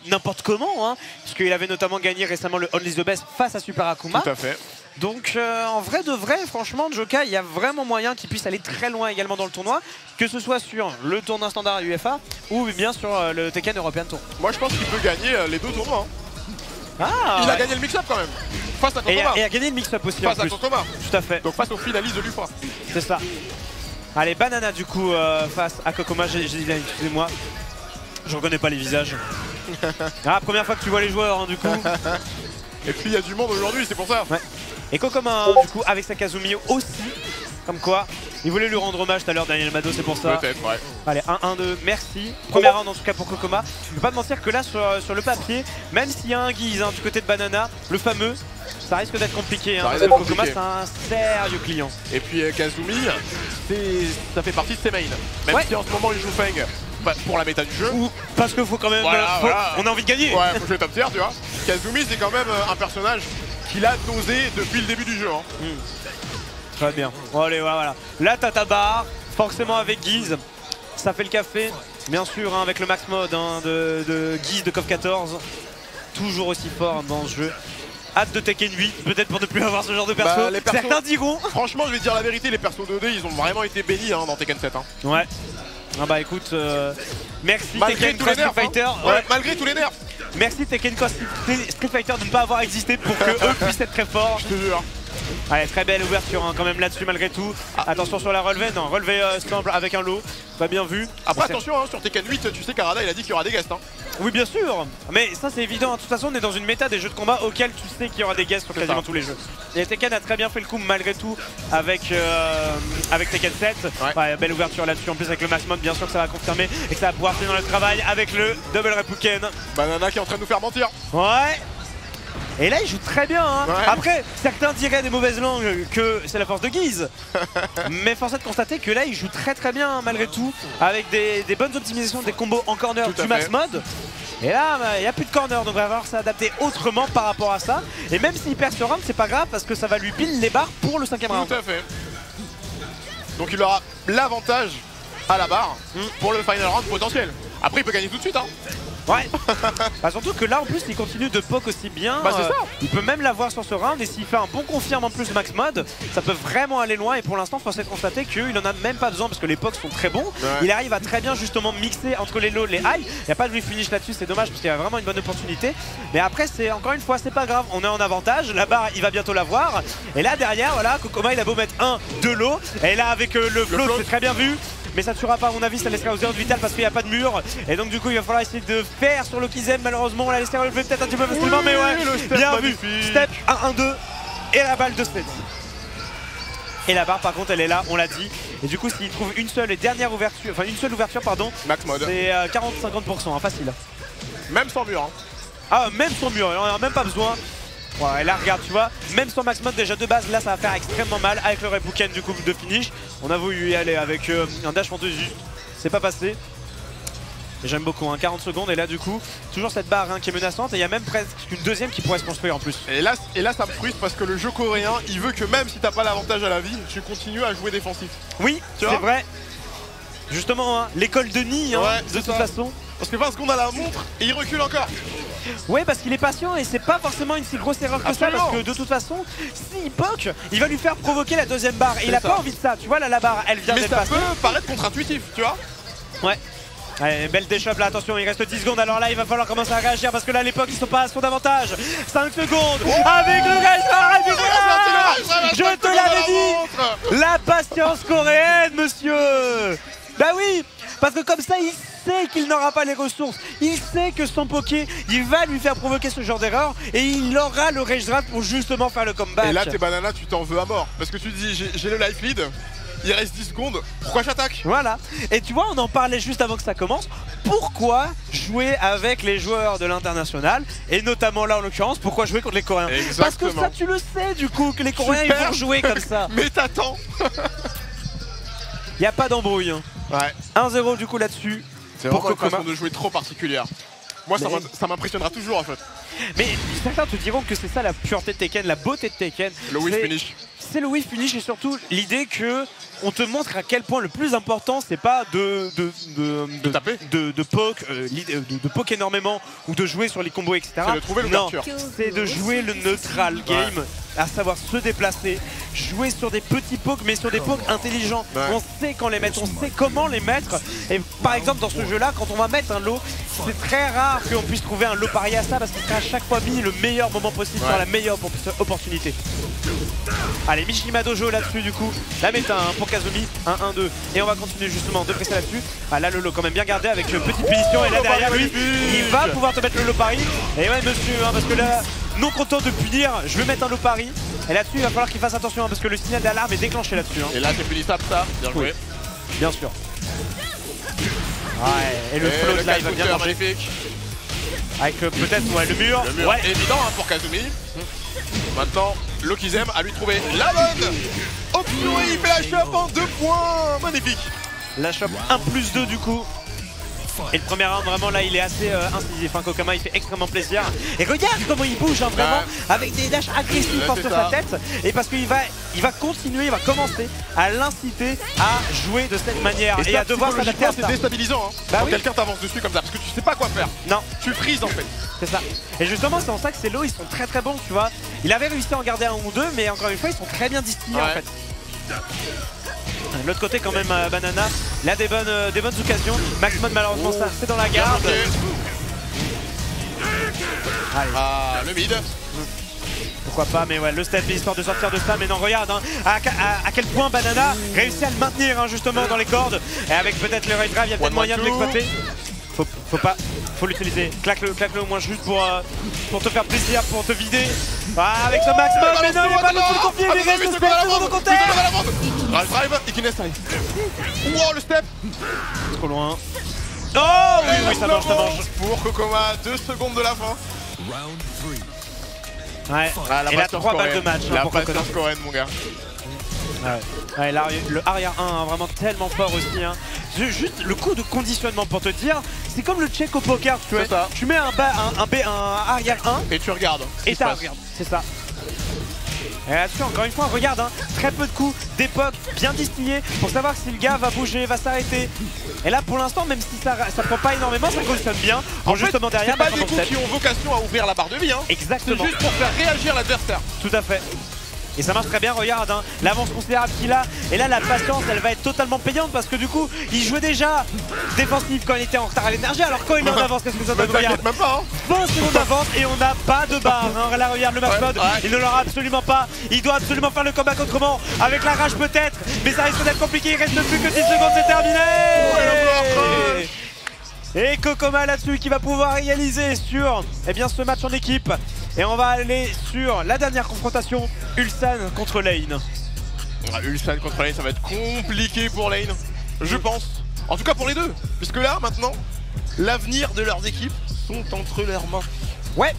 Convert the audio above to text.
n'importe comment, hein, parce qu'il avait notamment gagné récemment le Only the Best face à Super Akuma. Tout à fait. Donc en vrai de vrai, franchement, Joka, il y a vraiment moyen qu'il puisse aller très loin également dans le tournoi, que ce soit sur le tournoi standard UFA ou bien sur le Tekken European Tour. Moi je pense qu'il peut gagner les deux tournois. Hein. Ah, il a gagné le mix-up quand même, face à Kokoma. Et a gagné le mix-up aussi face en plus. à Kokoma. Tout à fait. Donc face aux finalistes de l'UFA. C'est ça. Allez, Banana du coup face à Kokoma, j'ai dit là, excusez-moi. Je reconnais pas les visages. Ah, première fois que tu vois les joueurs hein, du coup. Et puis il y a du monde aujourd'hui, c'est pour ça. Ouais. Et Kokoma du coup avec sa Kazumi aussi. Comme quoi, il voulait lui rendre hommage tout à l'heure Daniel Mado, c'est pour ça. Peut-être, ouais. Allez, 1-1-2, merci. Première round en tout cas pour Kokoma. Je ne peux pas te mentir que là sur le papier, même s'il y a un guise hein, du côté de Banana, le fameux, ça risque d'être compliqué. Hein, parce que Kokoma c'est un sérieux client. Et puis Kazumi, ça fait partie de ses mains. Même si en ce moment il joue Feng. Bah, pour la méta du jeu. Ou parce qu'il faut quand même. Voilà. On a envie de gagner. Ouais, faut jouer top tier, tu vois. Kazumi, c'est quand même un personnage qu'il a dosé depuis le début du jeu. Hein. Très bien. Bon, allez, voilà. Là, t'as ta barre, forcément avec Guise. Ça fait le café. Bien sûr, hein, avec le max mode hein, de Guise de KOF 14. Toujours aussi fort dans ce jeu. Hâte de Tekken 8, peut-être pour ne plus avoir ce genre de perso. Bah, les persos certains diront. Franchement, je vais te dire la vérité, les persos 2D, ils ont vraiment été bénis hein, dans Tekken 7. Hein. Ouais. Ah bah écoute, merci malgré Tekken tous les nerfs, Fighter. hein. Ouais, malgré tous les nerfs. Merci Tekken Street Fighter de ne pas avoir existé pour que eux puissent être très forts. Je te jure. Allez, très belle ouverture hein, quand même là-dessus malgré tout. Attention sur la relevée, non, relevée simple avec un lot, pas bien vu. Après attention, hein, sur Tekken 8, tu sais qu'Arada il a dit qu'il y aura des guests. Hein. Oui bien sûr, mais ça c'est évident, de toute façon on est dans une méta des jeux de combat auxquels tu sais qu'il y aura des guests sur quasiment tous les jeux. Et Tekken a très bien fait le coup malgré tout avec Tekken 7. Ouais, belle ouverture là-dessus, en plus avec le max mode bien sûr que ça va confirmer et que ça va pouvoir faire dans le travail avec le double Reppuken. Banana qui est en train de nous faire mentir. Ouais. Et là il joue très bien hein. Ouais. Après certains diraient des mauvaises langues que c'est la force de Guise. Mais force est de constater que là il joue très bien hein, malgré tout. Avec des bonnes optimisations des combos en corner du max mode. Et là il n'y a plus de corner donc il va falloir s'adapter autrement par rapport à ça. Et même s'il perd ce round c'est pas grave parce que ça va lui pile les barres pour le 5ème round. Tout à fait. Donc il aura l'avantage à la barre pour le final round potentiel. Après il peut gagner tout de suite hein. Ouais. Bah surtout que là en plus il continue de poke aussi bien. Bah c'est ça. Il peut même l'avoir sur ce round et s'il fait un bon confirme en plus max mode, ça peut vraiment aller loin et pour l'instant faut essayer de constater qu'il en a même pas besoin parce que les pokes sont très bons. Ouais. Il arrive à très bien justement mixer entre les lows et les high. Il n'y a pas de refinish là-dessus, c'est dommage parce qu'il y a vraiment une bonne opportunité. Mais après c'est encore une fois c'est pas grave, on est en avantage, la barre il va bientôt l'avoir. Et là derrière voilà, Kokoma il a beau mettre de l'eau. Et là avec le float c'est très bien vu. Mais ça ne tuera pas à mon avis, ça laissera aux heures de vital parce qu'il n'y a pas de mur. Et donc du coup il va falloir essayer de faire sur le Kizem. Malheureusement on l'a laissé relever peut-être un petit peu facilement mais ouais, bien vu. Step 1-1-2 et la balle de Step. Et la barre par contre elle est là, on l'a dit. Et du coup s'il trouve une seule et dernière ouverture, enfin une seule ouverture pardon, max mode. C'est 40-50% hein, facile. Même sans mur hein. Ah même sans mur, on n'en a même pas besoin. Ouais, là regarde tu vois, même sur max mode déjà de base là ça va faire extrêmement mal avec le Reppuken du coup de finish. On a voulu y aller avec un dash fantasy juste, c'est pas passé. Et j'aime beaucoup, hein, 40 secondes et là du coup toujours cette barre hein, qui est menaçante et il y a même presque une deuxième qui pourrait se construire en plus. Et là ça me frustre parce que le jeu coréen il veut que même si t'as pas l'avantage à la vie, tu continues à jouer défensif. Oui c'est vrai. Justement hein, l'école de Nîmes hein, de toute façon. Parce que 20 secondes à la montre et il recule encore. Ouais parce qu'il est patient et c'est pas forcément une si grosse erreur que ça parce que de toute façon s'il poke il va lui faire provoquer la deuxième barre et il a pas envie de ça, tu vois là la barre elle vient d'être passée. Mais ça peut paraître contre-intuitif tu vois. Ouais. Allez, belle déchoppe là, attention, il reste 10 secondes. Alors là, il va falloir commencer à réagir parce que là, à l'époque, ils sont pas à son avantage. 5 secondes avec le reste. Je te l'avais dit. La patience coréenne, monsieur. Bah oui, parce que comme ça, il sait qu'il n'aura pas les ressources. Il sait que son poké, il va lui faire provoquer ce genre d'erreur et il aura le rage draft pour justement faire le comeback. Et là, tes bananas, tu t'en veux à mort parce que tu te dis, j'ai le life lead. Il reste 10 secondes, pourquoi j'attaque? Voilà, et tu vois on en parlait juste avant que ça commence. Pourquoi jouer avec les joueurs de l'international? Et notamment là en l'occurrence, pourquoi jouer contre les Coréens? Exactement. Parce que ça tu le sais du coup, que les Coréens ils vont jouer comme ça. Mais t'attends. Il n'y a pas d'embrouille hein. Ouais. 1-0 du coup là-dessus. C'est vraiment une façon de jouer trop particulière. Moi ça m'impressionnera toujours en fait. Mais certains te diront que c'est ça la pureté de Tekken, la beauté de Tekken. Le whiff finish. c'est le Wii finish et surtout l'idée que on te montre à quel point le plus important c'est pas de poke énormément ou de jouer sur les combos etc. C'est de trouver l'ouverture. C'est de jouer le neutral game, à savoir se déplacer, jouer sur des petits pokes mais sur des pokes intelligents. On sait quand les mettre, on sait comment les mettre. Et par exemple dans ce jeu là, quand on va mettre un lot, c'est très rare qu'on puisse trouver un lot pari à ça parce qu'il sera à chaque fois mis le meilleur moment possible sur la meilleure opportunité. Allez, Mishima Dojo là-dessus du coup, la méta pour Kazumi, 1-1-2 et on va continuer justement de presser là-dessus. Ah là le lot quand même bien gardé avec petite punition et là derrière lui, il va pouvoir te mettre le lot pari. Et ouais monsieur, parce que là, non content de punir, je vais mettre un lot pari. Et là-dessus il va falloir qu'il fasse attention parce que le signal d'alarme est déclenché là-dessus. Et là c'est punissable ça, bien joué. Bien sûr. Ouais, et le float là il va bien manger. Magnifique. Avec peut-être le mur. Ouais, évident pour Kazumi. Maintenant, Lokizem a lui trouvé la bonne option et il fait la shop en 2 points. Magnifique. La shop 1+2 du coup. Et le premier round vraiment là il est assez incisif, Kokama il fait extrêmement plaisir. Et regarde comment il bouge vraiment avec des dashs agressifs entre sa tête. Et parce qu'il va continuer, il va commencer à l'inciter à jouer de cette manière et à devoir s'adapter à ça. C'est déstabilisant quand quelqu'un t'avance dessus comme ça parce que tu sais pas quoi faire. Non, tu frises en fait. C'est ça. Et justement c'est en ça que ces lots ils sont très très bons tu vois. Il avait réussi à en garder un ou deux mais encore une fois ils sont très bien distillés en fait. De l'autre côté quand même Banana, il a des bonnes occasions. Maxmod malheureusement ça c'est dans la garde. Allez. Ah le mid. Pourquoi pas, mais ouais le step histoire de sortir de ça. Mais non regarde à quel point Banana réussit à le maintenir justement dans les cordes. Et avec peut-être le Ray Drive, il y a peut-être moyen de l'exploiter. Faut l'utiliser, claque-le au moins juste pour te faire plaisir, pour te vider. Avec ce Maxmod, mais non il est pas non plus confié, il reste le step de côté. Ray Drive, Ikines style. Wow le step. Trop loin. Oh oui ça mange. Pour Kokoma, 2 secondes de la fin. Ouais, et là 3 balles de match la pour pression coréenne mon gars. Ouais, le arrière 1 vraiment tellement fort aussi Juste le coup de conditionnement pour te dire, c'est comme le check au poker tu vois. Tu mets un arrière 1 et tu regardes. Et tu regardes, c'est ça. Et là-dessus encore une fois regarde très peu de coups d'époque bien distillés pour savoir si le gars va bouger, va s'arrêter. Et là pour l'instant même si ça prend pas énormément ça conditionne bien. En fait, justement derrière c'est pas des coups qui ont vocation à ouvrir la barre de vie Exactement. C'est juste pour faire réagir l'adversaire. Tout à fait. Et ça marche très bien, regarde l'avance considérable qu'il a. Et là la patience elle va être totalement payante parce que du coup il jouait déjà défensif quand il était en retard à l'énergie. Alors quand il est en avance, qu'est-ce que ça donne? Regarde, même pas 20 secondes d'avance et on n'a pas de barre Là regarde le Maxmod, il ne l'aura absolument pas. Il doit absolument faire le comeback autrement, avec la rage peut-être, mais ça risque d'être compliqué, il reste plus que 10 secondes, c'est terminé. Et Kokoma là-dessus qui va pouvoir réaliser sur ce match en équipe. Et on va aller sur la dernière confrontation, Ulsan contre Lane. Ulsan contre Lane, ça va être compliqué pour Lane, je pense. En tout cas pour les deux, puisque là maintenant, l'avenir de leurs équipes sont entre leurs mains. Ouais,